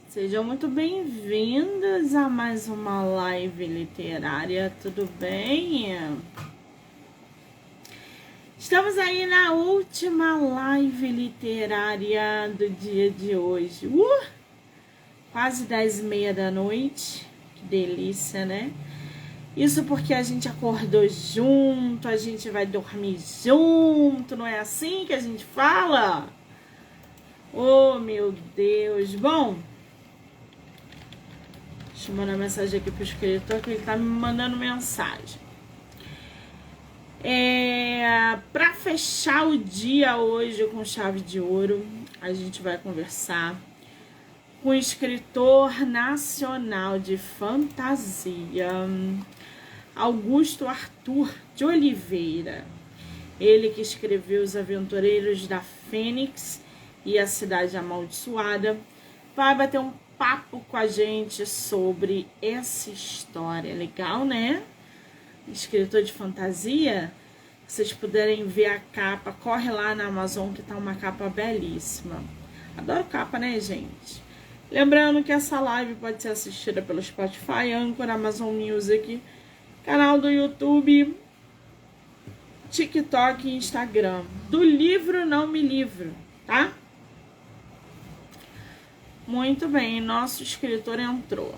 Sejam muito bem-vindos a mais uma live literária, tudo bem? Estamos aí na última live literária do dia de hoje. Quase 10h30 da noite, que delícia, né? Isso porque a gente acordou junto, a gente vai dormir junto, não é assim que a gente fala? Oh, meu Deus! Bom, deixa eu mandar mensagem aqui pro escritor, que ele tá me mandando mensagem. Para fechar o dia hoje com chave de ouro, a gente vai conversar com o escritor nacional de fantasia, Augusto Arthur de Oliveira. Ele que escreveu Os Aventureiros da Fênix e A Cidade Amaldiçoada, vai bater um papo com a gente sobre essa história. Legal, né? Escritor de fantasia. Se vocês puderem ver a capa, corre lá na Amazon que tá uma capa belíssima. Adoro capa, né, gente? Lembrando que essa live pode ser assistida pelo Spotify, Anchor, Amazon Music, canal do YouTube, TikTok e Instagram. Do livro Não Me Livro, tá? Muito bem, nosso escritor entrou.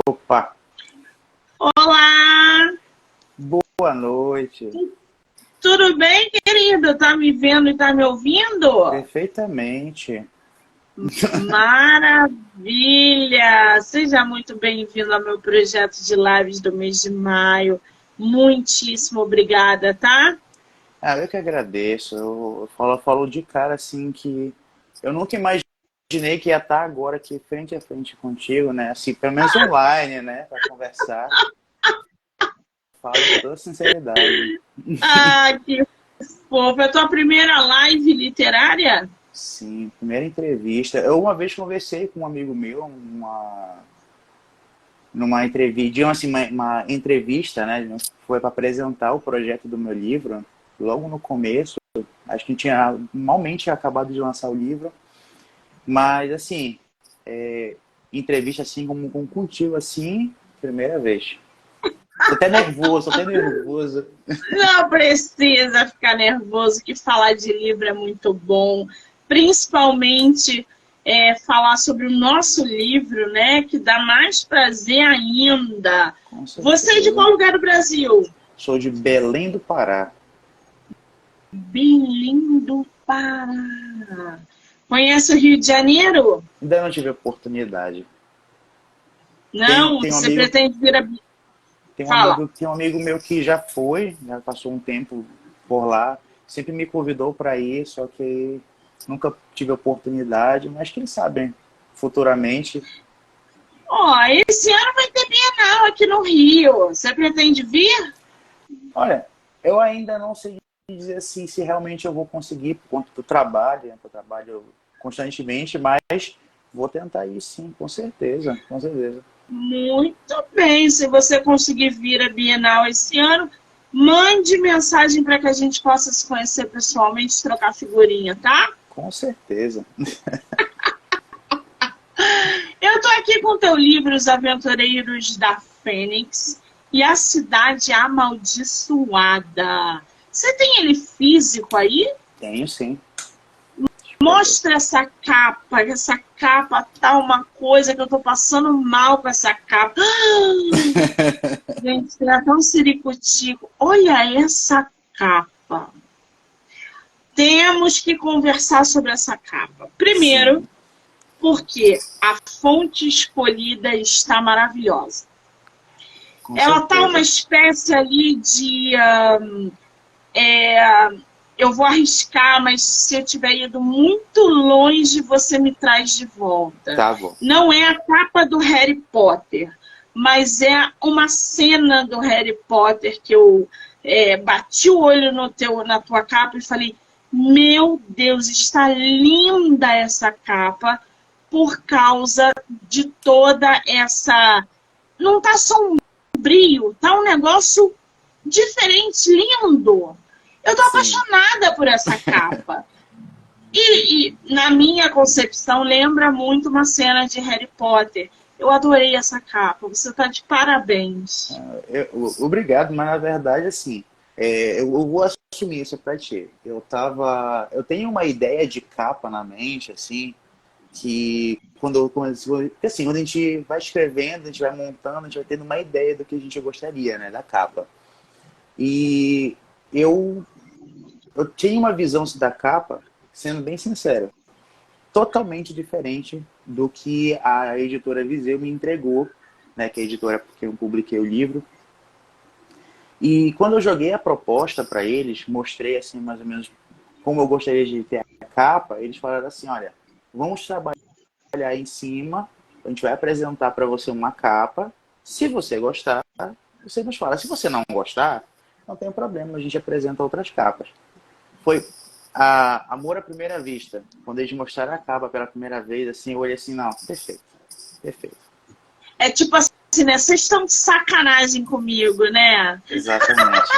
Opa! Olá! Boa noite! Tudo bem, querido? Tá me vendo e tá me ouvindo? Perfeitamente! Maravilha! Seja muito bem-vindo ao meu projeto de lives do mês de maio. Muitíssimo obrigada, tá? Eu que agradeço. Eu falo de cara assim que eu nunca imaginei que ia estar agora aqui frente a frente contigo, né? Assim, pelo menos online, né? Para conversar. Falo com toda sinceridade. Que fofo! É a tua primeira live literária? Sim, primeira entrevista. Eu uma vez conversei com um amigo meu, numa entrevista, assim, uma entrevista, né? Foi para apresentar o projeto do meu livro, logo no começo. Acho que tinha malmente acabado de lançar o livro, mas assim, entrevista assim como contigo, assim, primeira vez. Tô até nervoso, Não precisa ficar nervoso, que falar de livro é muito bom. Principalmente falar sobre o nosso livro, né? Que dá mais prazer ainda. Você é de qual lugar do Brasil? Sou de Belém do Pará. Belém do Pará. Conhece o Rio de Janeiro? Ainda não tive oportunidade. Não, você pretende vir a... Tem um amigo meu que já passou um tempo por lá, sempre me convidou para ir, só que nunca tive oportunidade, mas quem sabe, futuramente. Esse ano vai ter Bienal aqui no Rio. Você pretende vir? Olha, eu ainda não sei dizer assim, se realmente eu vou conseguir por conta do trabalho, né? Eu trabalho constantemente, mas vou tentar ir sim, com certeza, com certeza. Muito bem, se você conseguir vir a Bienal esse ano, mande mensagem para que a gente possa se conhecer pessoalmente, trocar figurinha, tá? Com certeza. Eu tô aqui com o teu livro, Os Aventureiros da Fênix e A Cidade Amaldiçoada. Você tem ele físico aí? Tenho sim. Mostra essa capa tá uma coisa que eu tô passando mal com essa capa. Gente, será tão siricutico. Olha essa capa. Temos que conversar sobre essa capa. Primeiro, porque a fonte escolhida está maravilhosa. Ela tá uma espécie ali de... eu vou arriscar, mas se eu tiver ido muito longe, você me traz de volta. Tá bom. Não é a capa do Harry Potter, mas é uma cena do Harry Potter que eu bati o olho na tua capa e falei, meu Deus, está linda essa capa por causa de toda essa... Não está sombrio, brilho, tá um negócio diferente, lindo. Eu tô apaixonada por essa capa. E na minha concepção lembra muito uma cena de Harry Potter. Eu adorei essa capa. Você tá de parabéns. Obrigado, mas na verdade, assim, eu vou assumir isso pra ti. Eu tenho uma ideia de capa na mente, assim, que quando a gente vai escrevendo, a gente vai montando, a gente vai tendo uma ideia do que a gente gostaria, né, da capa. E eu tinha uma visão da capa, sendo bem sincero, totalmente diferente do que a editora Viseu me entregou, né, que é a editora porque eu publiquei o livro. E quando eu joguei a proposta para eles, mostrei assim mais ou menos como eu gostaria de ter a capa, eles falaram assim, olha, vamos trabalhar em cima, a gente vai apresentar para você uma capa, se você gostar, você nos fala. Se você não gostar, não tem problema, a gente apresenta outras capas. Foi amor à primeira vista. Quando eles mostraram a capa pela primeira vez, assim, eu olhei assim, não, perfeito, perfeito. É tipo assim, né? Vocês estão de sacanagem comigo, né? Exatamente.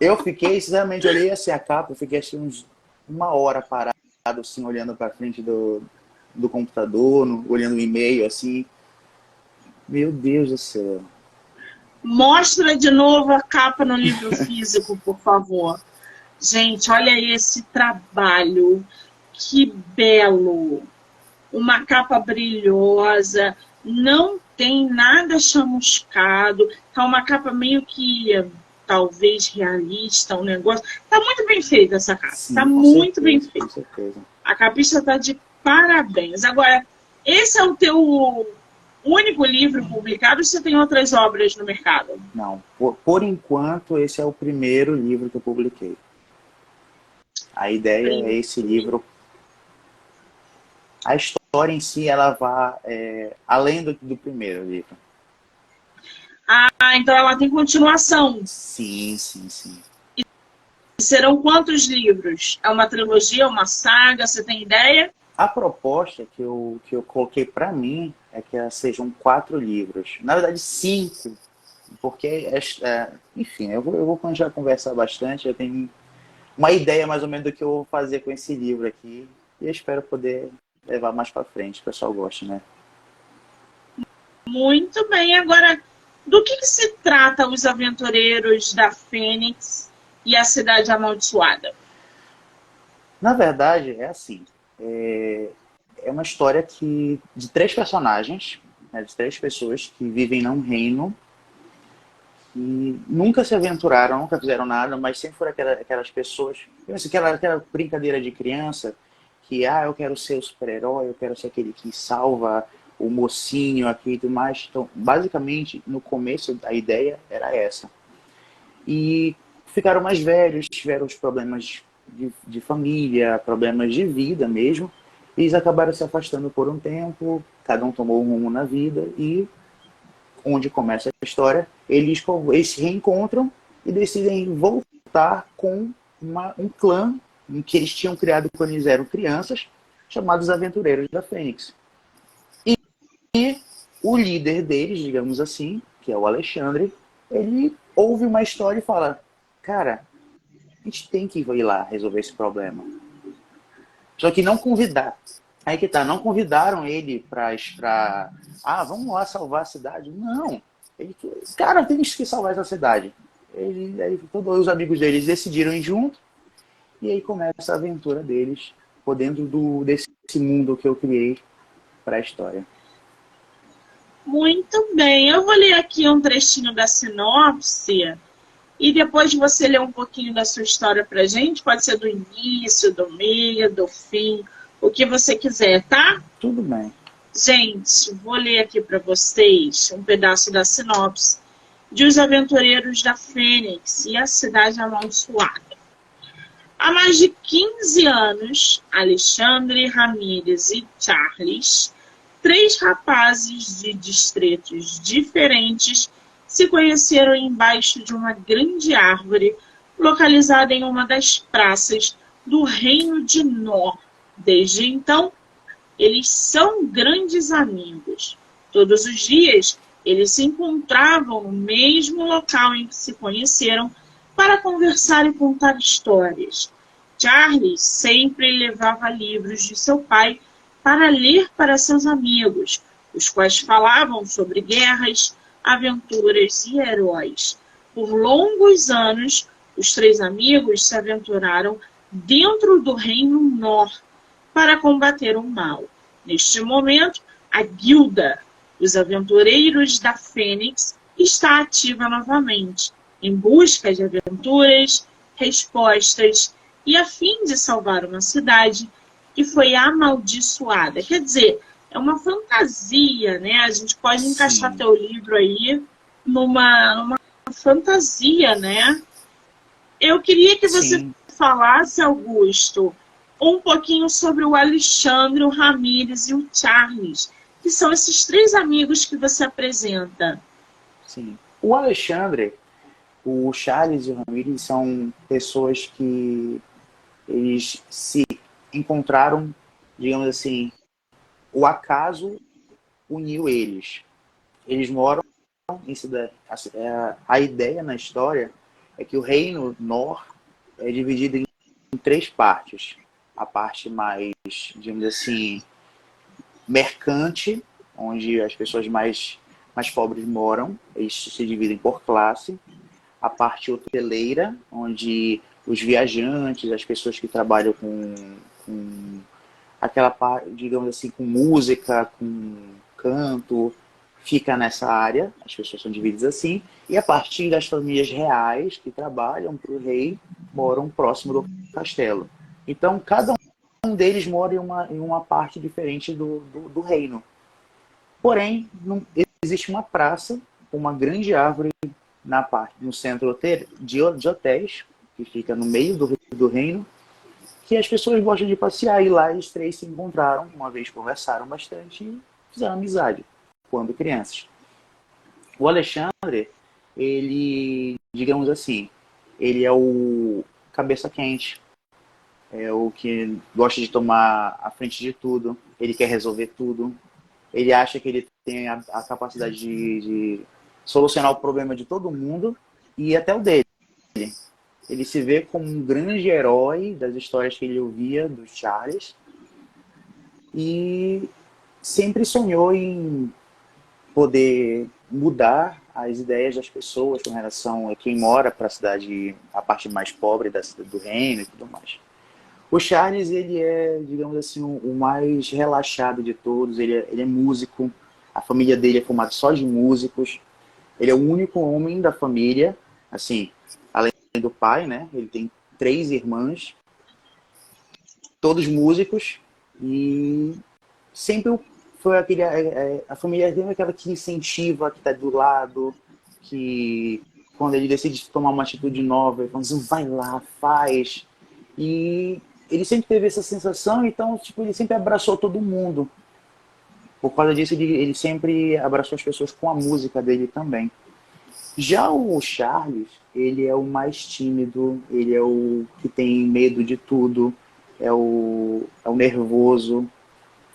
Eu fiquei, sinceramente, olhei assim a capa, eu fiquei assim uma hora parado, assim, olhando para frente do computador, olhando o e-mail, assim. Meu Deus do céu. Mostra de novo a capa no livro físico, por favor. Gente, olha esse trabalho. Que belo. Uma capa brilhosa. Não tem nada chamuscado. Tá uma capa meio que, talvez, realista, um negócio. Tá muito bem feita essa capa. Sim, tá com muito certeza, bem com feita. certeza. A capista tá de parabéns. Agora, esse é o teu único livro publicado ou você tem outras obras no mercado? Não, por enquanto, esse é o primeiro livro que eu publiquei. A ideia é esse livro. A história em si, ela vai além do primeiro livro. Ah, então ela tem continuação. Sim, sim, sim. E serão quantos livros? É uma trilogia, uma saga? Você tem ideia? A proposta que eu coloquei para mim é que elas sejam 4 livros. Na verdade, 5. Porque, enfim, eu vou já conversar bastante. Eu tenho uma ideia mais ou menos do que eu vou fazer com esse livro aqui. E eu espero poder levar mais para frente. O pessoal gosta, né? Muito bem. Agora, do que se trata Os Aventureiros da Fênix e a Cidade Amaldiçoada? Na verdade, é assim. É uma história de 3 personagens, né, de 3 pessoas que vivem num reino e nunca se aventuraram, nunca fizeram nada, mas sempre foram aquelas pessoas, aquela brincadeira de criança que, eu quero ser o super-herói, eu quero ser aquele que salva o mocinho aqui e tudo mais. Então, basicamente, no começo, a ideia era essa. E ficaram mais velhos, tiveram os problemas de família, problemas de vida mesmo. E eles acabaram se afastando por um tempo, cada um tomou um rumo na vida e onde começa a história, eles se reencontram e decidem voltar com um clã que eles tinham criado quando eles eram crianças, chamados Aventureiros da Fênix. E o líder deles, digamos assim, que é o Alexandre, ele ouve uma história e fala, cara, a gente tem que ir lá resolver esse problema. Só que não convidar. Aí que tá, não convidaram ele pra vamos lá salvar a cidade. Não. Cara, tem que salvar essa cidade. Todos os amigos deles decidiram ir junto. E aí começa a aventura deles por dentro desse mundo que eu criei para a história. Muito bem. Eu vou ler aqui um trechinho da sinopse e depois você ler um pouquinho da sua história pra gente. Pode ser do início, do meio, do fim, o que você quiser, tá? Tudo bem. Gente, vou ler aqui para vocês um pedaço da sinopse de Os Aventureiros da Fênix e a Cidade Amaldiçoada. Há mais de 15 anos, Alexandre, Ramírez e Charles, 3 rapazes de distritos diferentes, se conheceram embaixo de uma grande árvore localizada em uma das praças do Reino de Nó. Desde então, eles são grandes amigos. Todos os dias, Eles se encontravam no mesmo local em que se conheceram para conversar e contar histórias. Charles sempre levava livros de seu pai para ler para seus amigos, os quais falavam sobre guerras, aventuras e heróis. Por longos anos, os três amigos se aventuraram dentro do Reino Nor para combater o mal. Neste momento, a Guilda, os Aventureiros da Fênix, está ativa novamente, em busca de aventuras, respostas e a fim de salvar uma cidade que foi amaldiçoada. Quer dizer, é uma fantasia, né? A gente pode encaixar teu livro aí numa fantasia, né? Eu queria que você falasse, Augusto, um pouquinho sobre o Alexandre, o Ramírez e o Charles, que são esses três amigos que você apresenta. Sim. O Alexandre, o Charles e o Ramírez são pessoas que eles se encontraram, digamos assim, o acaso uniu eles. Eles moram em cidade. A ideia na história é que o Reino Nor é dividido em três partes. A parte mais, digamos assim, mercante, onde as pessoas mais pobres moram, eles se dividem por classe. A parte hoteleira, onde os viajantes, as pessoas que trabalham com aquela parte, digamos assim, com música, com canto, fica nessa área, as pessoas são divididas assim. E a partir das famílias reais que trabalham para o rei, moram próximo do castelo. Então, cada um deles mora em uma parte diferente do reino. Porém, existe uma praça com uma grande árvore no centro de hotéis, que fica no meio do reino, que as pessoas gostam de passear. E lá eles três se encontraram, uma vez conversaram bastante e fizeram amizade quando crianças. O Alexandre, ele, digamos assim, ele é o cabeça quente, é o que gosta de tomar a frente de tudo, ele quer resolver tudo, ele acha que ele tem a capacidade de solucionar o problema de todo mundo e até o dele. Ele se vê como um grande herói das histórias que ele ouvia do Charles e sempre sonhou em poder mudar as ideias das pessoas com relação a quem mora para a cidade, a parte mais pobre do reino e tudo mais. O Charles, ele é, digamos assim, o mais relaxado de todos. Ele é músico, a família dele é formada só de músicos. Ele é o único homem da família, assim, além do pai, né? Ele tem 3 irmãs, todos músicos, e sempre foi aquele, a família dele é aquela que incentiva, que está do lado, que quando ele decide tomar uma atitude nova, ele fala assim, vai lá, faz. E ele sempre teve essa sensação, então tipo, ele sempre abraçou todo mundo. Por causa disso, ele sempre abraçou as pessoas com a música dele também. Já o Charles, ele é o mais tímido, ele é o que tem medo de tudo, é o nervoso,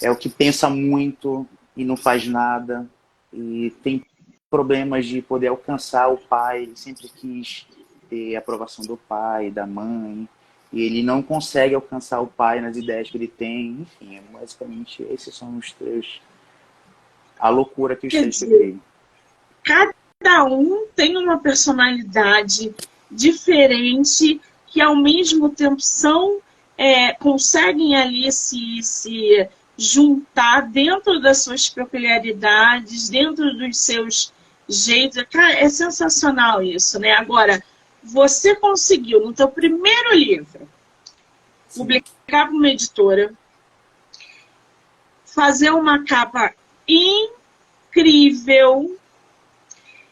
é o que pensa muito e não faz nada, e tem problemas de poder alcançar o pai. Ele sempre quis ter a aprovação do pai, da mãe, e ele não consegue alcançar o pai nas ideias que ele tem. Enfim, basicamente esses são os 3. A loucura que os 3 criam. Cada um tem uma personalidade diferente, que ao mesmo tempo conseguem ali se juntar dentro das suas peculiaridades, dentro dos seus jeitos. Cara, é sensacional isso, né? Agora, você conseguiu, no teu primeiro livro, publicar para uma editora, fazer uma capa incrível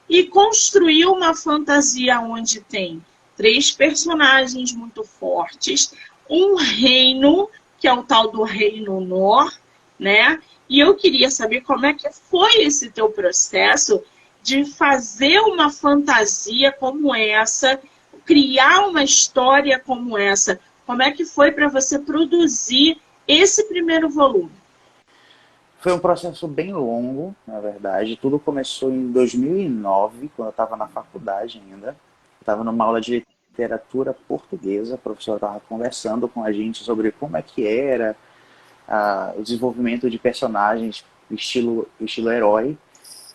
e construir uma fantasia onde tem 3 personagens muito fortes, um reino, que é o tal do Reino Nor, né? E eu queria saber como é que foi esse teu processo de fazer uma fantasia como essa, criar uma história como essa. Como é que foi para você produzir esse primeiro volume? Foi um processo bem longo, na verdade. Tudo começou em 2009, quando eu estava na faculdade ainda. Eu estava numa aula de literatura portuguesa, a professora estava conversando com a gente sobre como é que era o desenvolvimento de personagens estilo herói.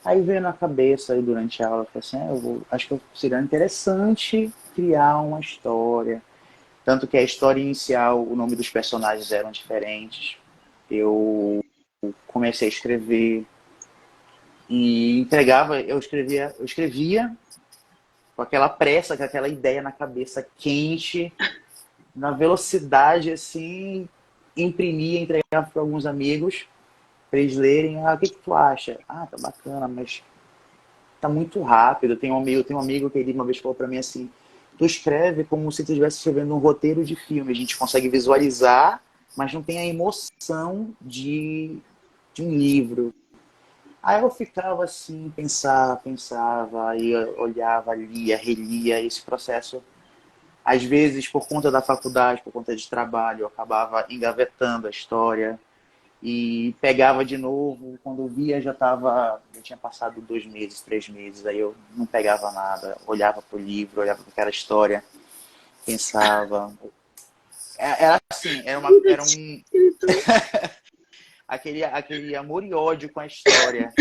Aí veio na cabeça aí durante a aula, eu falei assim, acho que seria interessante criar uma história. Tanto que a história inicial, o nome dos personagens eram diferentes. Eu comecei a escrever e entregava, eu escrevia com aquela pressa, com aquela ideia na cabeça quente, na velocidade assim, imprimia, entregava para alguns amigos para eles lerem. O que tu acha? Tá bacana, mas tá muito rápido. Tem um amigo que ele uma vez falou para mim assim: tu escreve como se tu estivesse escrevendo um roteiro de filme. A gente consegue visualizar, mas não tem a emoção de um livro. Aí eu ficava assim, pensava, aí eu olhava, lia, relia esse processo. Às vezes, por conta da faculdade, por conta de trabalho, eu acabava engavetando a história e pegava de novo. Quando eu via, já tinha passado 2 meses, 3 meses, aí eu não pegava nada, olhava para o livro, olhava para aquela história, pensava. Era assim, era aquele amor e ódio com a história.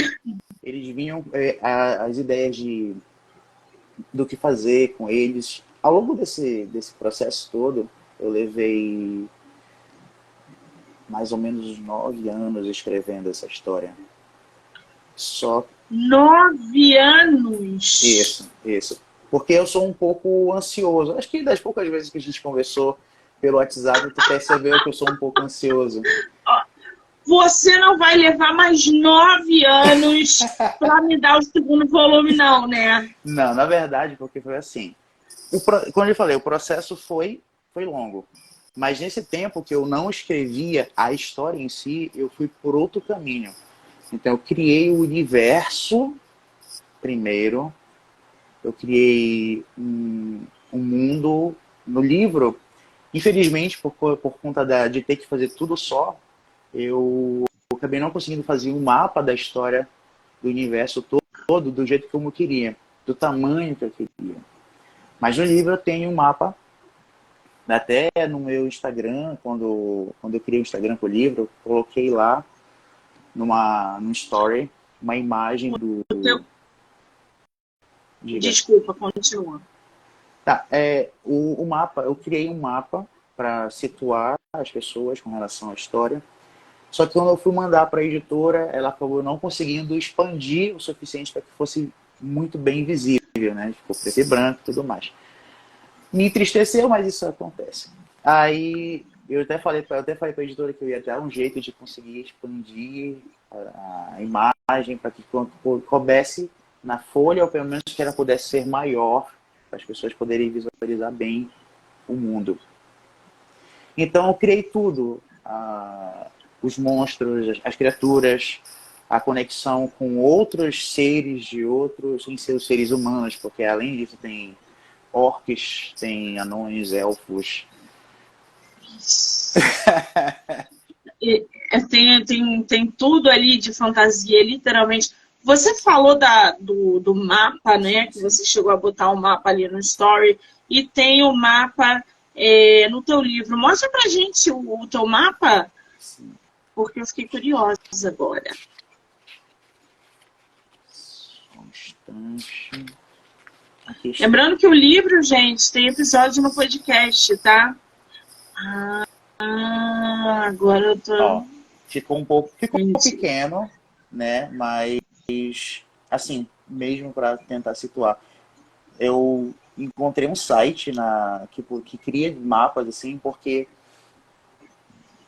Eles vinham, as ideias do que fazer com eles. Ao longo desse processo todo, eu levei mais ou menos uns 9 anos escrevendo essa história. Só 9 anos! isso. Porque eu sou um pouco ansioso. Acho que das poucas vezes que a gente conversou pelo WhatsApp, tu percebeu que eu sou um pouco ansioso. Você não vai levar mais 9 anos para me dar o segundo volume, não, né? Não, na verdade, porque foi assim. Quando eu falei, o processo foi longo. Mas nesse tempo que eu não escrevia a história em si, eu fui por outro caminho. Então eu criei o universo primeiro, eu criei um mundo no livro. Infelizmente, por conta de ter que fazer tudo só, eu acabei não conseguindo fazer um mapa da história do universo todo do jeito que eu queria, do tamanho que eu queria. Mas no livro eu tenho um mapa, até no meu Instagram, quando eu criei o Instagram com o livro, eu coloquei lá num story uma imagem do. Desculpa, continua. Tá, o mapa, eu criei um mapa para situar as pessoas com relação à história. Só que quando eu fui mandar para a editora, ela acabou não conseguindo expandir o suficiente para que fosse muito bem visível, né? Ficou preto e branco e tudo mais. Me entristeceu, mas isso acontece. Aí eu até falei para a editora que eu ia dar um jeito de conseguir expandir a imagem para que coubesse na folha, ou pelo menos que ela pudesse ser maior, para as pessoas poderem visualizar bem o mundo. Então eu criei tudo. Os monstros, as criaturas, a conexão com outros seres de outros, sem ser os seres humanos, porque além disso tem orcs, tem anões, elfos. Tem tudo ali de fantasia, literalmente. Você falou do mapa, né? Que você chegou a botar o mapa ali no story. E tem o mapa no teu livro. Mostra pra gente o teu mapa. Sim. Porque eu fiquei curiosa agora. Só um instante. Lembrando que o livro, gente, tem episódio no podcast, tá? Agora eu tô... Ficou pequeno, né? Mas, assim, mesmo para tentar situar, eu encontrei um site que cria mapas, assim, porque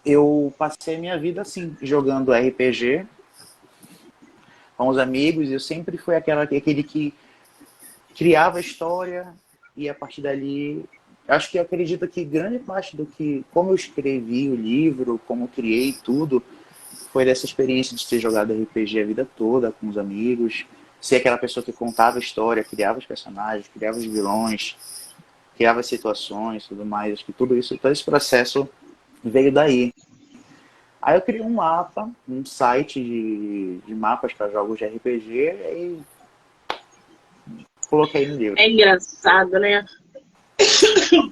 eu passei a minha vida, assim, jogando RPG com os amigos, e eu sempre fui aquele que criava a história e a partir dali... Acho que eu acredito que grande parte do que... Como eu escrevi o livro, como eu criei tudo, foi dessa experiência de ter jogado RPG a vida toda com os amigos, ser aquela pessoa que contava a história, criava os personagens, criava os vilões, criava as situações, tudo mais. Acho que tudo isso, todo esse processo veio daí. Aí eu criei um mapa, um site de mapas para jogos de RPG e coloquei no livro. É engraçado, né?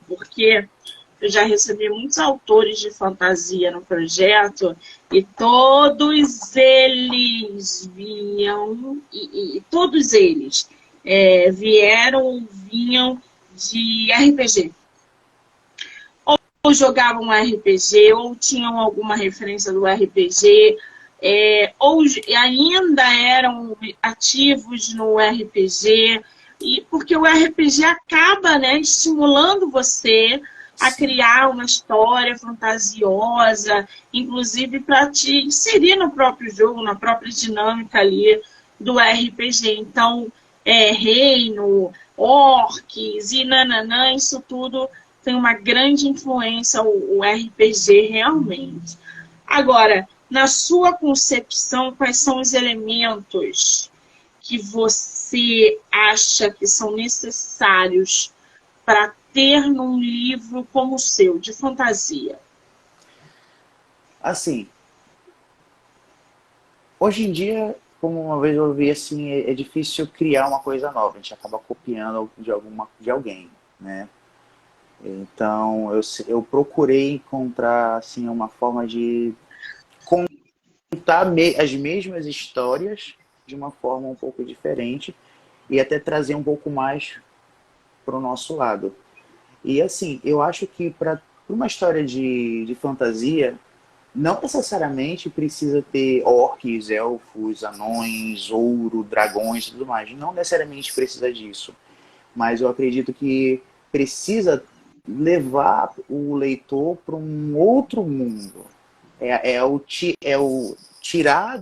Porque eu já recebi muitos autores de fantasia no projeto e todos eles vinham, e todos eles vinham de RPG. Ou jogavam RPG, ou tinham alguma referência do RPG, ou ainda eram ativos no RPG, porque o RPG acaba, né, estimulando você a criar uma história fantasiosa, inclusive para te inserir no próprio jogo, na própria dinâmica ali do RPG. Então, reino, orcs e nananã, isso tudo tem uma grande influência, o RPG realmente. Agora, na sua concepção, quais são os elementos que você acha que são necessários para ter num livro como o seu, de fantasia? Assim, hoje em dia, como uma vez eu ouvi, assim, é difícil criar uma coisa nova. A gente acaba copiando de alguém, né? Então, eu procurei encontrar, assim, uma forma de contar as mesmas histórias de uma forma um pouco diferente e até trazer um pouco mais para o nosso lado. E, assim, eu acho que para uma história de fantasia, não necessariamente precisa ter orcs, elfos, anões, ouro, dragões e tudo mais. Não necessariamente precisa disso. Mas eu acredito que precisa levar o leitor para um outro mundo. É o tirar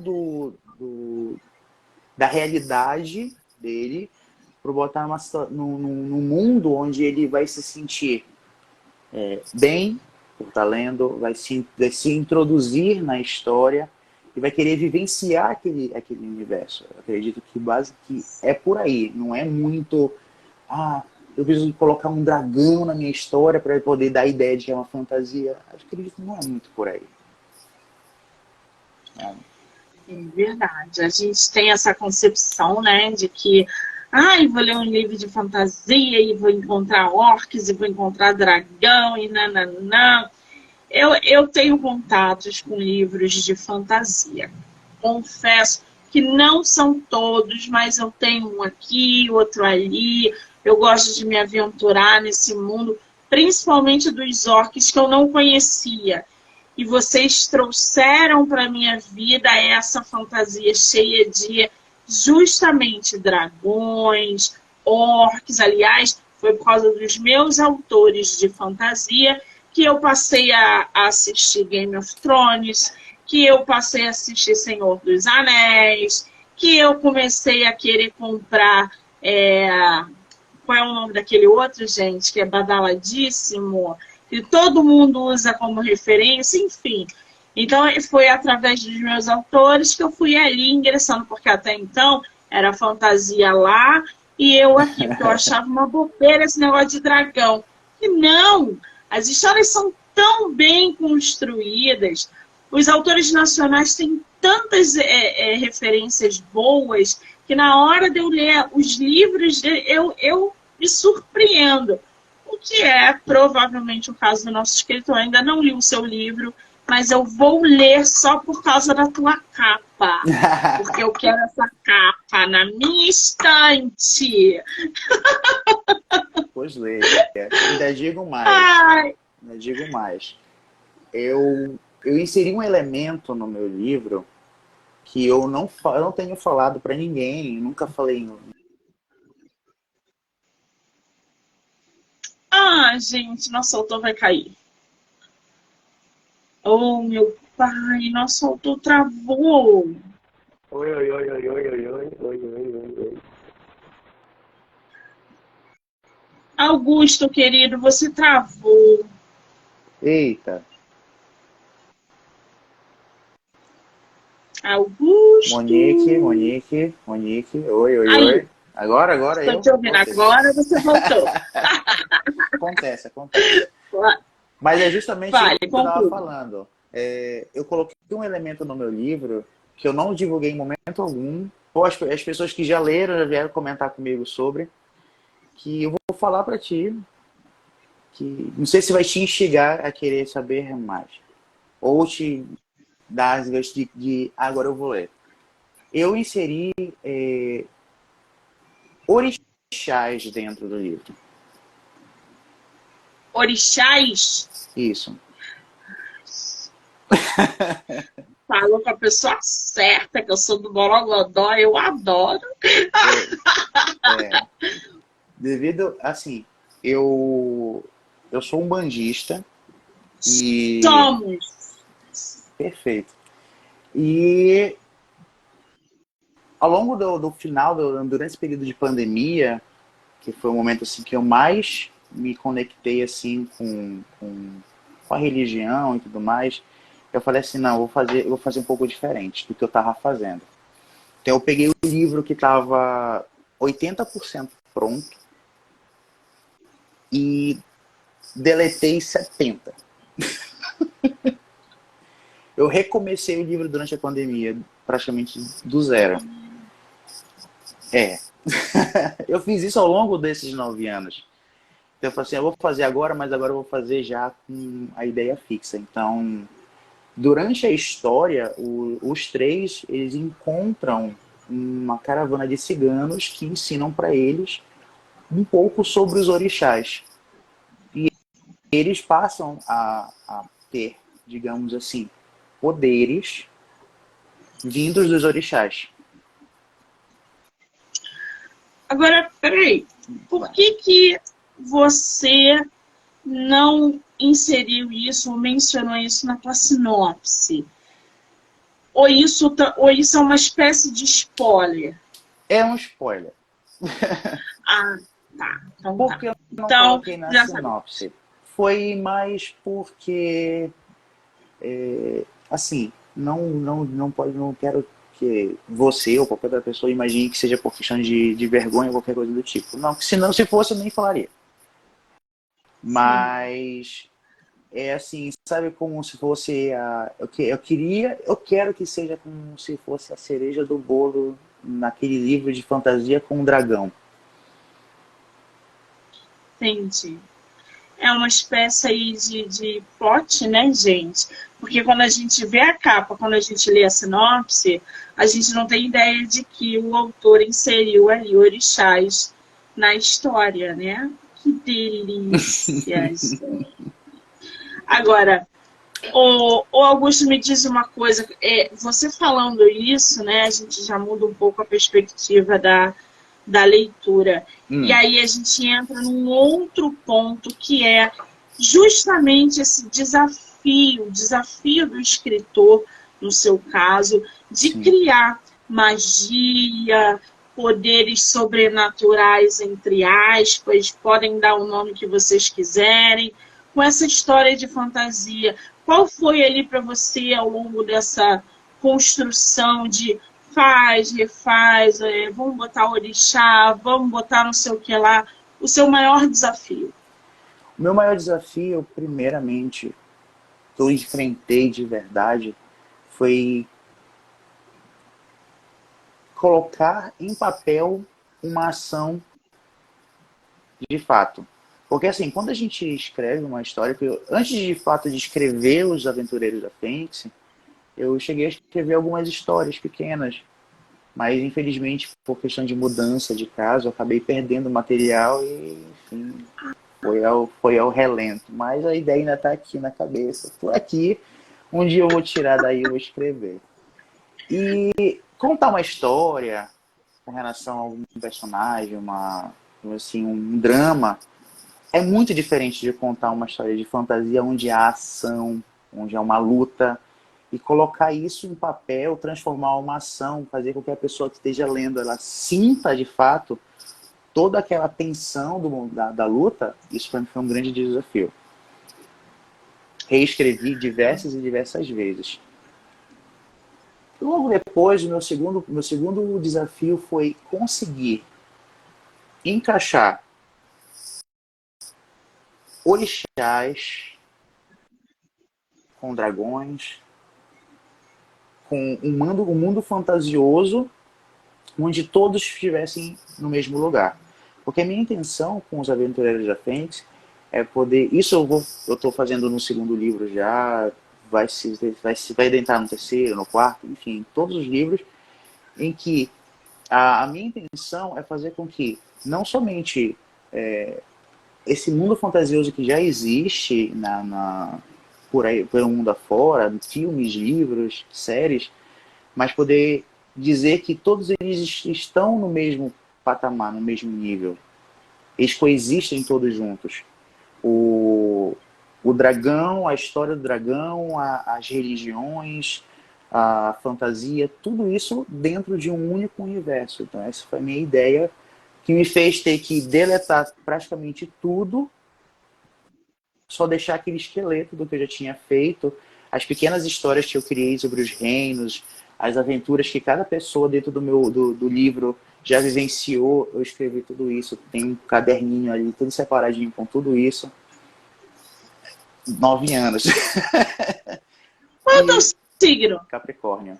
da realidade dele para botar num mundo onde ele vai se sentir bem por estar lendo, vai se introduzir na história e vai querer vivenciar aquele universo. Eu acredito que é por aí, não é muito eu preciso colocar um dragão na minha história para poder dar a ideia de que é uma fantasia. Acredito que não é muito por aí. É verdade. A gente tem essa concepção, né, de que vou ler um livro de fantasia e vou encontrar orcs e vou encontrar dragão e nananã. Eu tenho contatos com livros de fantasia. Confesso que não são todos, mas eu tenho um aqui, outro ali. Eu gosto de me aventurar nesse mundo, principalmente dos orcs que eu não conhecia. E vocês trouxeram para a minha vida essa fantasia cheia de justamente dragões, orcs. Aliás, foi por causa dos meus autores de fantasia que eu passei a assistir Game of Thrones, que eu passei a assistir Senhor dos Anéis, que eu comecei a querer comprar... qual é o nome daquele outro, gente, que é badaladíssimo, que todo mundo usa como referência, enfim. Então, foi através dos meus autores que eu fui ali ingressando, porque até então era fantasia lá e eu aqui, porque eu achava uma bobeira esse negócio de dragão. E não! As histórias são tão bem construídas, os autores nacionais têm tantas referências boas, que na hora de eu ler os livros, eu me surpreendo. O que é provavelmente o caso do nosso escritor. Eu ainda não li o seu livro, mas eu vou ler só por causa da tua capa. Porque eu quero essa capa na minha estante. Pois leia. Ainda digo mais. Ainda digo mais. Eu inseri um elemento no meu livro que eu não tenho falado para ninguém, nunca falei. Gente, nosso autor vai cair. Oh, meu pai, nosso autor travou. Oi, oi, oi, oi, oi, oi, oi, oi, oi, oi. Augusto, querido, você travou. Eita. Augusto. Monique. Oi, oi, Aí. oi. Agora Estou te ouvindo. Agora você voltou. Acontece. Mas é justamente o que eu estava falando. Eu coloquei um elemento no meu livro que eu não divulguei em momento algum, ou as pessoas que já leram já vieram comentar comigo sobre, que eu vou falar para ti, que não sei se vai te instigar a querer saber mais, ou te dar as ideias agora eu vou ler. Eu inseri orixás dentro do livro. Orixás? Isso. Falou com a pessoa certa, que eu sou do Borogodó, eu adoro. Devido, assim, eu sou um bandista e... Somos. Perfeito. E ao longo do final, durante esse período de pandemia, que foi o momento assim, que eu mais me conectei assim, com a religião e tudo mais, eu falei assim, não, eu vou fazer um pouco diferente do que eu estava fazendo. Então eu peguei o livro que estava 80% pronto e deletei 70%. Eu recomecei o livro durante a pandemia, praticamente do zero. Eu fiz isso ao longo desses 9 anos. Então eu falei assim, eu vou fazer agora, mas agora eu vou fazer já com a ideia fixa. Então, durante a história, os três, eles encontram uma caravana de ciganos que ensinam para eles um pouco sobre os orixás. E eles passam a ter, digamos assim, poderes vindos dos orixás. Agora, peraí, por que você não inseriu isso ou mencionou isso na tua sinopse? Ou isso é uma espécie de spoiler? É um spoiler. Ah, tá. Então Por tá. que eu não Então, coloquei na já sabia. sinopse? Foi mais porque, assim, não pode, não quero que você ou qualquer outra pessoa imagine que seja por questão de vergonha ou qualquer coisa do tipo. Não, que se fosse eu nem falaria. Sim. Mas é assim, sabe, como se fosse eu quero que seja como se fosse a cereja do bolo naquele livro de fantasia com um dragão. Entendi. É uma espécie aí de plot, né, gente? Porque quando a gente vê a capa, quando a gente lê a sinopse, a gente não tem ideia de que o autor inseriu ali orixás na história, né? Que delícia! Agora, o Augusto me diz uma coisa, você falando isso, né, a gente já muda um pouco a perspectiva da leitura. E aí a gente entra num outro ponto que é justamente esse desafio, o desafio do escritor, no seu caso, de Sim. criar magia, poderes sobrenaturais, entre aspas, podem dar o nome que vocês quiserem, com essa história de fantasia. Qual foi ali para você ao longo dessa construção de faz, refaz, vamos botar orixá, vamos botar não sei o que lá, o seu maior desafio? O meu maior desafio, primeiramente, que eu enfrentei de verdade, foi colocar em papel uma ação de fato. Porque assim, quando a gente escreve uma história, antes de fato de escrever Os Aventureiros da Fênix, eu cheguei a escrever algumas histórias pequenas, mas infelizmente por questão de mudança de casa, eu acabei perdendo o material e enfim, foi ao relento. Mas a ideia ainda está aqui na cabeça. Estou aqui, um dia eu vou tirar daí e vou escrever. E contar uma história com relação a algum personagem, assim, um drama, é muito diferente de contar uma história de fantasia onde há ação, onde há uma luta, e colocar isso em papel, transformar uma ação, fazer com que a pessoa que esteja lendo ela sinta de fato toda aquela tensão da luta. Isso para mim foi um grande desafio. Reescrevi diversas e diversas vezes. Logo depois, meu segundo desafio foi conseguir encaixar orixás com dragões, com um mundo fantasioso onde todos estivessem no mesmo lugar. Porque a minha intenção com os Aventureiros da Fênix é poder... Isso eu estou fazendo no segundo livro já, vai adentrar no terceiro, no quarto, enfim, todos os livros, em que a minha intenção é fazer com que não somente esse mundo fantasioso que já existe por aí, pelo mundo afora, filmes, livros, séries, mas poder dizer que todos eles estão no mesmo patamar, no mesmo nível. Eles coexistem todos juntos. O dragão, a história do dragão, as religiões, a fantasia, tudo isso dentro de um único universo. Então essa foi a minha ideia, que me fez ter que deletar praticamente tudo, só deixar aquele esqueleto do que eu já tinha feito, as pequenas histórias que eu criei sobre os reinos, as aventuras que cada pessoa dentro do livro já vivenciou. Eu escrevi tudo isso, tem um caderninho ali, tudo separadinho com tudo isso. 9 anos. Qual é o teu signo? Capricórnio.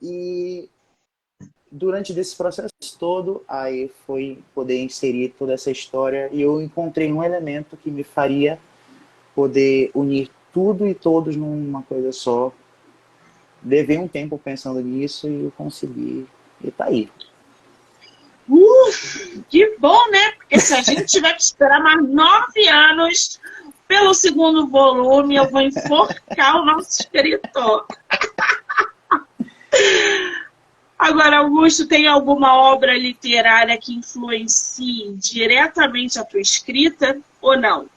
E durante desse processo todo, aí foi poder inserir toda essa história, e eu encontrei um elemento que me faria poder unir tudo e todos numa coisa só. Levei um tempo pensando nisso e eu consegui. E tá aí. Que bom, né? Porque se a gente tiver que esperar mais 9 anos pelo segundo volume, eu vou enforcar o nosso escritor. Agora, Augusto, tem alguma obra literária que influencie diretamente a tua escrita ou não?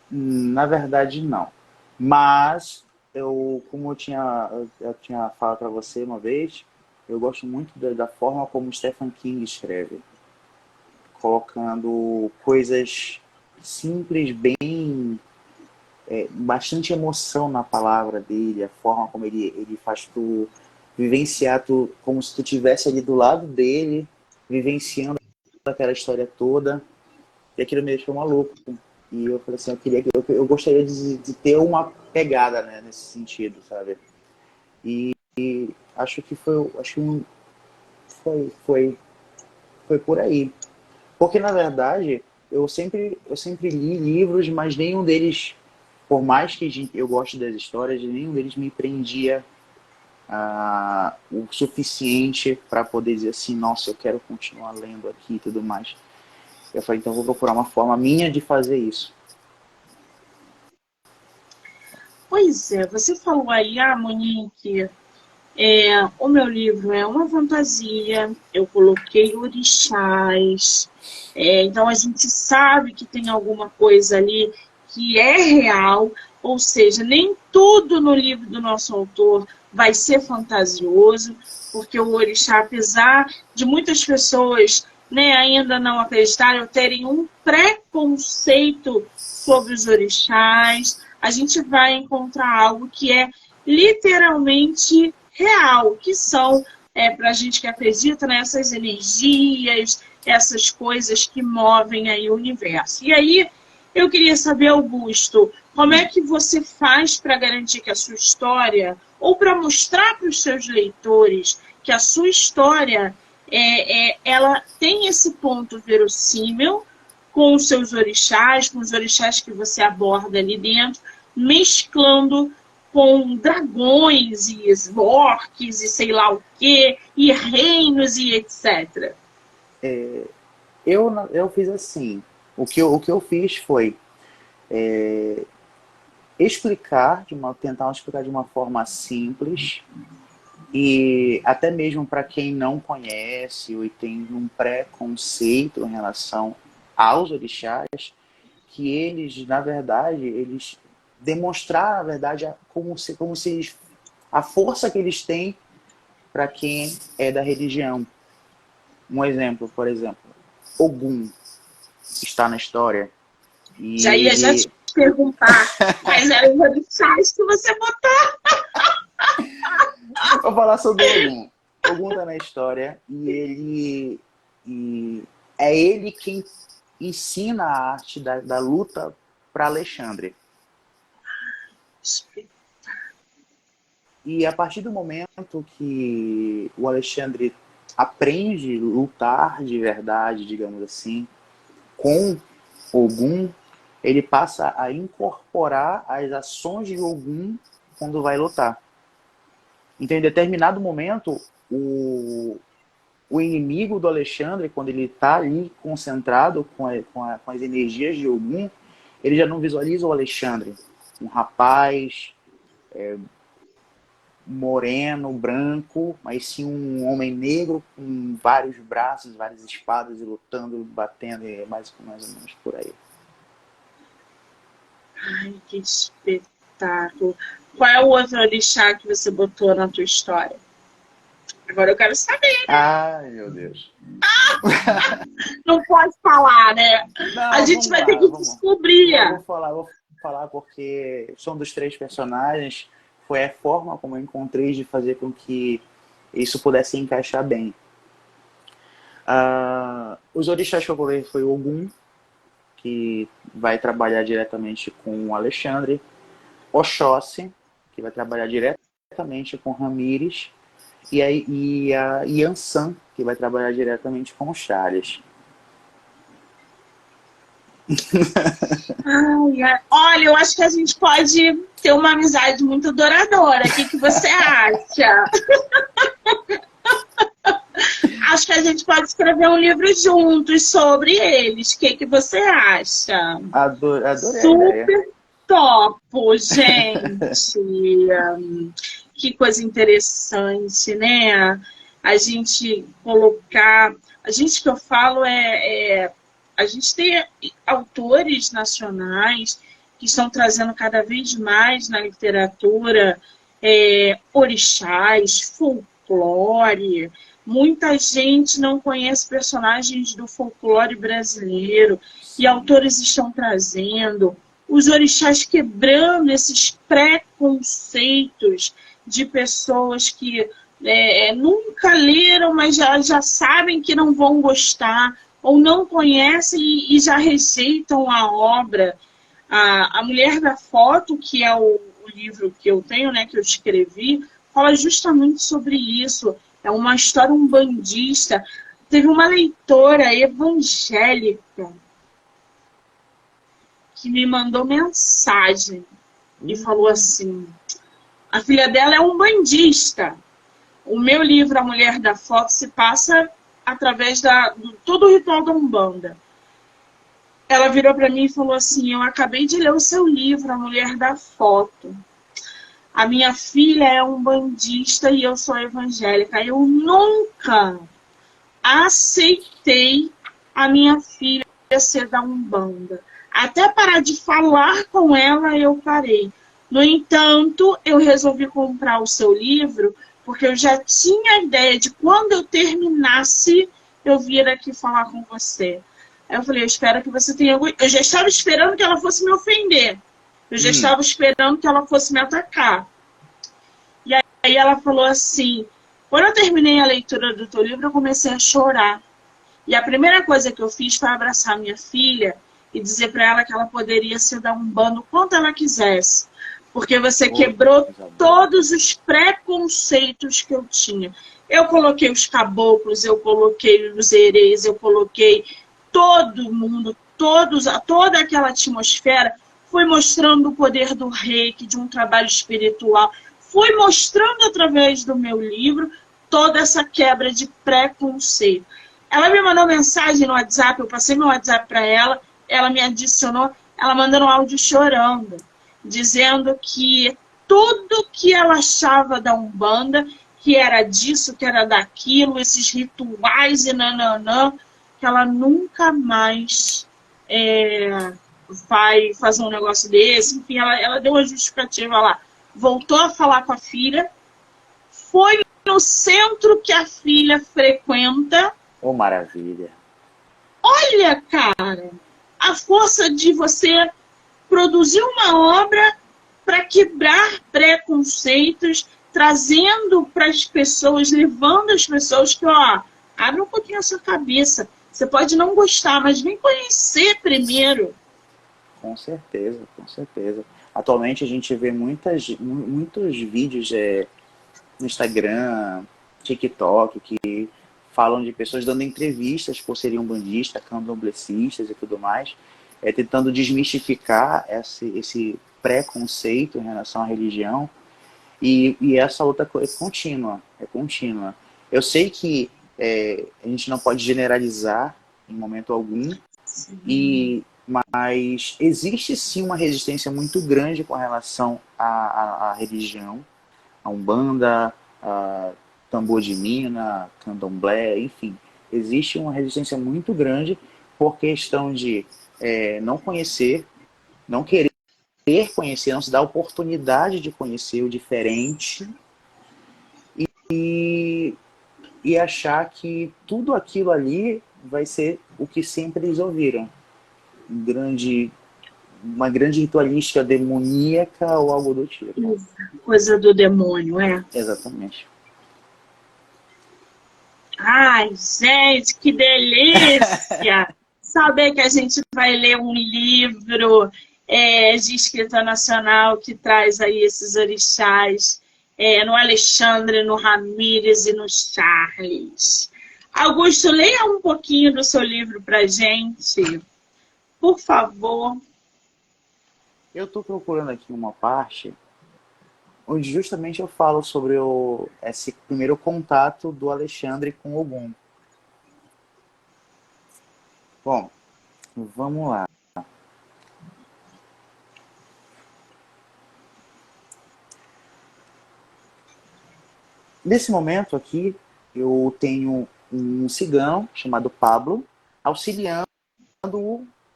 Na verdade, não. Mas, como eu tinha falado para você uma vez, eu gosto muito da forma como Stephen King escreve. Colocando coisas simples, bastante emoção na palavra dele, a forma como ele faz tu vivenciar como se tu estivesse ali do lado dele, vivenciando aquela história toda. E aquilo me deixou maluco. E eu falei assim, eu gostaria de ter uma pegada, né, nesse sentido, sabe? E acho que foi por aí. Porque, na verdade, eu sempre li livros, mas nenhum deles, por mais que eu goste das histórias, nenhum deles me prendia o suficiente para poder dizer assim, nossa, eu quero continuar lendo aqui e tudo mais. Eu falei, então vou procurar uma forma minha de fazer isso. Pois é, você falou aí, Monique, o meu livro é uma fantasia, eu coloquei orixás, então a gente sabe que tem alguma coisa ali que é real, ou seja, nem tudo no livro do nosso autor vai ser fantasioso, porque o orixá, apesar de muitas pessoas, né, ainda não acreditarem ou terem um preconceito sobre os orixás, a gente vai encontrar algo que é literalmente real, que são, para a gente que acredita, né, essas energias, essas coisas que movem aí o universo. E aí, eu queria saber, Augusto, como é que você faz para garantir que a sua história, ou para mostrar para os seus leitores que a sua história, ela tem esse ponto verossímil com os seus orixás, com os orixás que você aborda ali dentro, mesclando com dragões e orques e sei lá o quê, e reinos e etc. Eu fiz assim. O que eu fiz foi tentar explicar de uma forma simples, e até mesmo para quem não conhece ou tem um preconceito em relação aos orixás, que eles, na verdade, eles demonstrar, na verdade, como se a força que eles têm para quem é da religião. Um exemplo, por exemplo, Ogum está na história. E já ia já te perguntar quais eram os orixás que você botou. Vou falar sobre Ogum. Ogum está na história e é ele quem ensina a arte da luta para Alexandre. E a partir do momento que o Alexandre aprende a lutar de verdade, digamos assim, com Ogum, ele passa a incorporar as ações de Ogum quando vai lutar. Então, em determinado momento, o inimigo do Alexandre, quando ele está ali concentrado com as energias de Ogum, ele já não visualiza o Alexandre, um rapaz moreno, branco, mas sim um homem negro com vários braços, várias espadas e lutando, batendo, mais ou menos por aí. Ai, que espetáculo. Qual é o outro orixá que você botou na tua história? Agora eu quero saber, né? Ai, meu Deus. Não pode falar, né? Não, a gente vai ter que descobrir. Eu vou falar porque são dos 3 personagens. Foi a forma como eu encontrei de fazer com que isso pudesse encaixar bem. Os orixás que eu coloquei foi Ogum, que vai trabalhar diretamente com o Alexandre. Oxóssi, que vai trabalhar diretamente com Ramírez. E a Yansan, que vai trabalhar diretamente com o Charles. Ai, olha, eu acho que a gente pode ter uma amizade muito duradoura. O que você acha? Acho que a gente pode escrever um livro juntos sobre eles. O que você acha? Adorei. Super topo, gente. Que coisa interessante, né? A gente colocar... A gente que eu falo a gente tem autores nacionais que estão trazendo cada vez mais na literatura orixás, folclore. Muita gente não conhece personagens do folclore brasileiro e autores estão trazendo. Os orixás quebrando esses preconceitos de pessoas que nunca leram, mas já sabem que não vão gostar, ou não conhecem e já rejeitam a obra. A Mulher da Foto, que é o livro que eu tenho, né, que eu escrevi, fala justamente sobre isso. É uma história umbandista. Teve uma leitora evangélica que me mandou mensagem e falou assim: a filha dela é umbandista. O meu livro, A Mulher da Foto, se passa através do todo o ritual da Umbanda. Ela virou para mim e falou assim: eu acabei de ler o seu livro, A Mulher da Foto. A minha filha é umbandista e eu sou evangélica. Eu nunca aceitei a minha filha ser da Umbanda. Até parar de falar com ela, eu parei. No entanto, eu resolvi comprar o seu livro porque eu já tinha a ideia de quando eu terminasse, eu vir aqui falar com você. Aí eu falei: eu espero que você tenha... Eu já estava esperando que ela fosse me ofender. Eu já estava esperando que ela fosse me atacar. E aí ela falou assim: quando eu terminei a leitura do teu livro, eu comecei a chorar. E a primeira coisa que eu fiz foi abraçar minha filha e dizer para ela que ela poderia se dar um bando quanto ela quisesse. Porque você quebrou todos os preconceitos que eu tinha. Eu coloquei os caboclos, eu coloquei os herês, eu coloquei todo mundo, toda aquela atmosfera. Fui mostrando o poder do reiki, de um trabalho espiritual. Fui mostrando através do meu livro toda essa quebra de preconceito. Ela me mandou mensagem no WhatsApp, eu passei meu WhatsApp para ela, ela me adicionou, ela mandando um áudio chorando, dizendo que tudo que ela achava da Umbanda, que era disso, que era daquilo, esses rituais e nananã, que ela nunca mais vai fazer um negócio desse. Enfim, ela deu uma justificativa lá. Voltou a falar com a filha, foi no centro que a filha frequenta. Oh, maravilha! Olha, cara, a força de você produzir uma obra para quebrar preconceitos, trazendo para as pessoas, levando as pessoas que, abre um pouquinho a sua cabeça. Você pode não gostar, mas vem conhecer primeiro. Com certeza, com certeza. Atualmente a gente vê muitos vídeos no Instagram, TikTok, que falam de pessoas dando entrevistas por serem umbandistas, candomblecistas e tudo mais, tentando desmistificar esse preconceito em relação à religião, e essa outra coisa é contínua. Eu sei que a gente não pode generalizar em momento algum, mas existe sim uma resistência muito grande com relação à religião, a Umbanda, a tambor de mina, candomblé, enfim. Existe uma resistência muito grande por questão de não conhecer, não querer conhecer, não se dar a oportunidade de conhecer o diferente e achar que tudo aquilo ali vai ser o que sempre eles ouviram. Uma grande ritualística demoníaca ou algo do tipo. Coisa do demônio, Exatamente. Ai, gente, que delícia! Saber que a gente vai ler um livro de escrita nacional que traz aí esses orixás no Alexandre, no Ramírez e no Charles. Augusto, leia um pouquinho do seu livro pra gente, por favor. Eu estou procurando aqui uma parte onde justamente eu falo sobre esse primeiro contato do Alexandre com Ogum. Bom, vamos lá. Nesse momento aqui, eu tenho um cigano chamado Pablo, auxiliando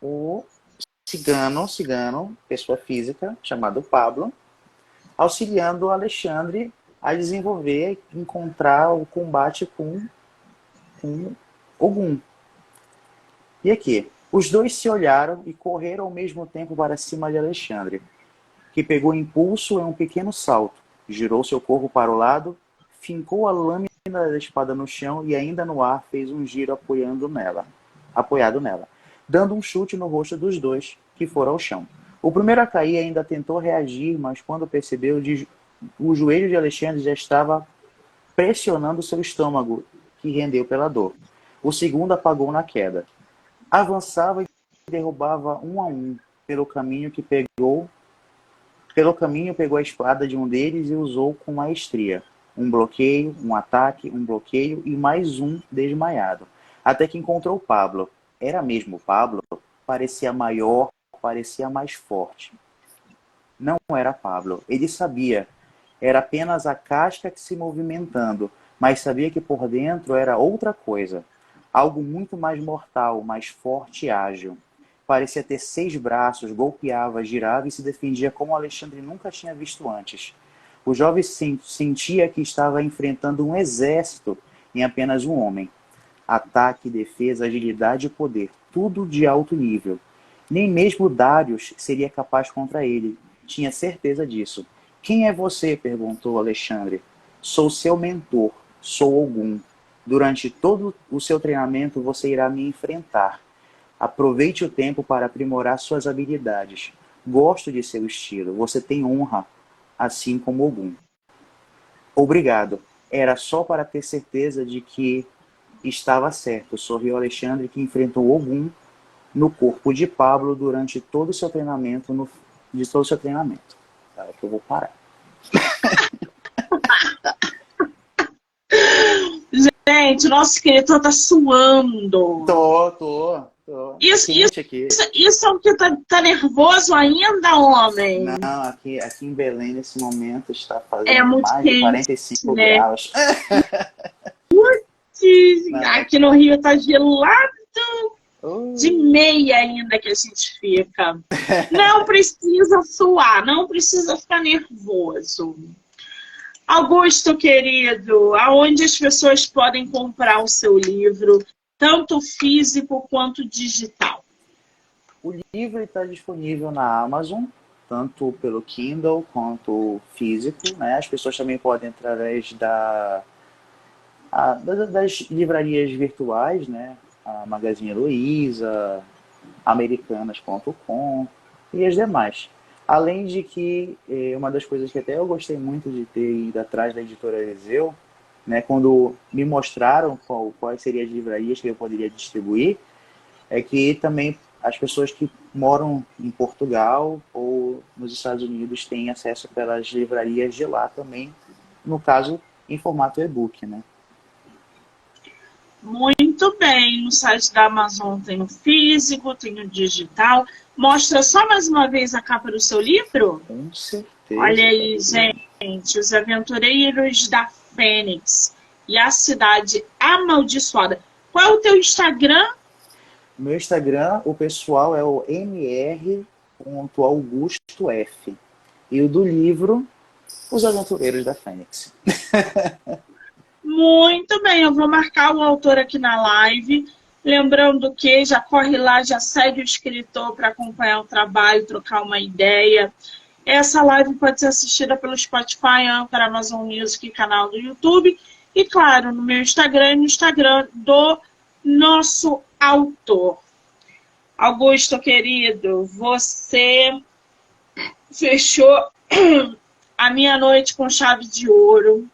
o cigano, pessoa física, chamado Pablo, auxiliando o Alexandre a desenvolver, encontrar o combate com Ogum. E aqui, os dois se olharam e correram ao mesmo tempo para cima de Alexandre, que pegou impulso em um pequeno salto, girou seu corpo para o lado, fincou a lâmina da espada no chão e ainda no ar fez um giro apoiado nela, dando um chute no rosto dos dois, que foram ao chão. O primeiro a cair ainda tentou reagir, mas quando percebeu, o joelho de Alexandre já estava pressionando seu estômago, que rendeu pela dor. O segundo apagou na queda. Avançava e derrubava um a um pelo caminho pegou a espada de um deles e usou com maestria. Um bloqueio, um ataque, um bloqueio e mais um desmaiado. Até que encontrou Pablo. Era mesmo Pablo? Parecia maior, parecia mais forte. Não era Pablo. Ele sabia. Era apenas a casca que se movimentando, mas sabia que por dentro era outra coisa. Algo muito mais mortal, mais forte e ágil. Parecia ter 6 braços, golpeava, girava e se defendia como Alexandre nunca tinha visto antes. O jovem sentia que estava enfrentando um exército em apenas um homem. Ataque, defesa, agilidade e poder, tudo de alto nível. Nem mesmo Darius seria capaz contra ele. Tinha certeza disso. Quem é você? Perguntou Alexandre. Sou seu mentor, sou Ogum. Durante todo o seu treinamento você irá me enfrentar. Aproveite o tempo para aprimorar suas habilidades. Gosto de seu estilo. Você tem honra, assim como Ogum. Obrigado. Era só para ter certeza de que estava certo. Sorriu Alexandre, que enfrentou Ogum no corpo de Pablo durante todo o seu treinamento. Tá, que eu vou parar. Gente, nosso escritor tá suando. Tô. Isso é o que tá nervoso ainda, homem? Não, aqui em Belém, nesse momento, está fazendo muito mais quente, de 45 né? graus. Aqui no Rio tá gelado. De meia ainda que a gente fica. Não precisa suar, não precisa ficar nervoso. Augusto, querido, aonde as pessoas podem comprar o seu livro, tanto físico quanto digital? O livro está disponível na Amazon, tanto pelo Kindle quanto físico, né? As pessoas também podem através das livrarias virtuais, né? a Magazine Luiza, Americanas.com e as demais. Além de que uma das coisas que até eu gostei muito de ter ido atrás da editora Eliseu, né, quando me mostraram quais seriam as livrarias que eu poderia distribuir, é que também as pessoas que moram em Portugal ou nos Estados Unidos têm acesso pelas livrarias de lá também, no caso, em formato e-book, né? Muito bem, no site da Amazon tem o físico, tem o digital. Mostra só mais uma vez a capa do seu livro? Com certeza. Olha aí, gente, Os Aventureiros da Fênix e a Cidade Amaldiçoada. Qual é o teu Instagram? Meu Instagram, o pessoal é o mr.augustof. E o do livro, Os Aventureiros da Fênix. Muito bem, eu vou marcar o autor aqui na live. Lembrando que já corre lá, já segue o escritor para acompanhar o trabalho, trocar uma ideia. Essa live pode ser assistida pelo Spotify, Anchor, Amazon Music e canal do YouTube. E, claro, no meu Instagram e no Instagram do nosso autor. Augusto, querido, você fechou a minha noite com chave de ouro.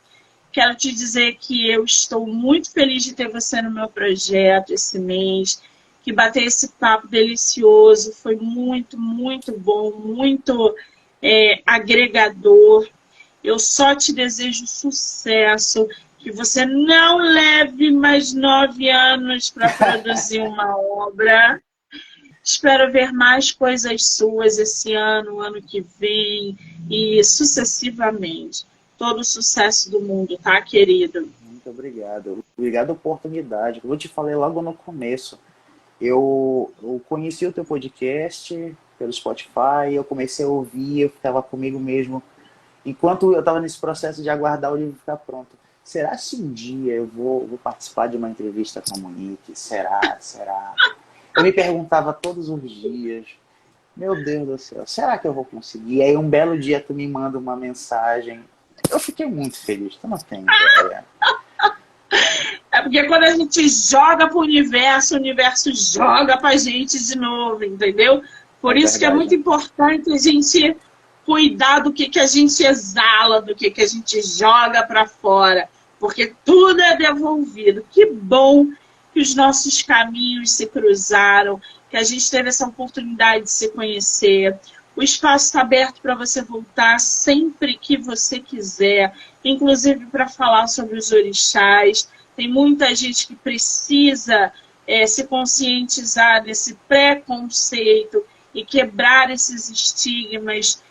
Quero te dizer que eu estou muito feliz de ter você no meu projeto esse mês, que bater esse papo delicioso foi muito, muito bom, muito agregador. Eu só te desejo sucesso, que você não leve mais 9 anos para produzir uma obra. Espero ver mais coisas suas esse ano, ano que vem e sucessivamente. Todo o sucesso do mundo, tá, querido? Muito obrigado. Obrigado pela oportunidade. Como eu te falei logo no começo, eu conheci o teu podcast pelo Spotify, eu comecei a ouvir, eu ficava comigo mesmo. Enquanto eu estava nesse processo de aguardar o livro ficar pronto. Será se um dia eu vou participar de uma entrevista com a Monique? Será? Eu me perguntava todos os dias, meu Deus do céu, será que eu vou conseguir? Aí um belo dia tu me manda uma mensagem. Eu fiquei muito feliz, tu não tem ideia. É porque quando a gente joga pro universo, o universo joga pra gente de novo, entendeu? Por isso que é muito importante a gente cuidar do que a gente exala, do que a gente joga para fora, porque tudo é devolvido. Que bom que os nossos caminhos se cruzaram, que a gente teve essa oportunidade de se conhecer. O espaço está aberto para você voltar sempre que você quiser, inclusive para falar sobre os orixás. Tem muita gente que precisa se conscientizar desse preconceito e quebrar esses estigmas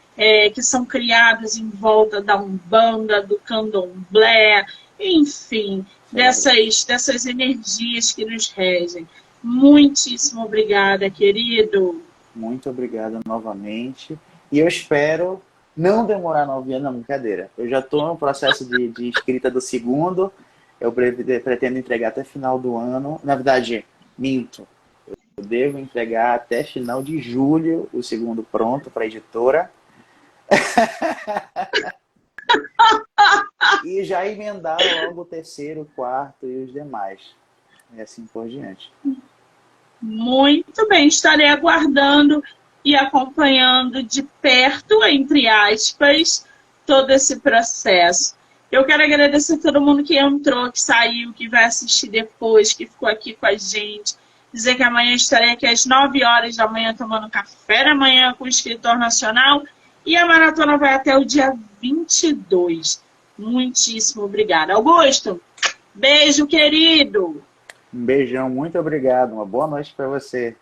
que são criados em volta da Umbanda, do Candomblé, enfim, dessas energias que nos regem. Muitíssimo obrigada, querido. Muito obrigado novamente. E eu espero não demorar 9 anos, não, brincadeira. Eu já estou no processo de escrita do segundo. Eu pretendo entregar até final do ano. Na verdade, minto. Eu devo entregar até final de julho o segundo pronto para a editora. E já emendar logo o terceiro, o quarto e os demais. E assim por diante. Muito bem, estarei aguardando e acompanhando de perto, entre aspas, todo esse processo. Eu quero agradecer a todo mundo que entrou, que saiu, que vai assistir depois, que ficou aqui com a gente. Dizer que amanhã estarei aqui às 9 horas da manhã tomando café da manhã com o escritor nacional e a maratona vai até o dia 22. Muitíssimo obrigada. Augusto, beijo, querido! Um beijão, muito obrigado. Uma boa noite para você.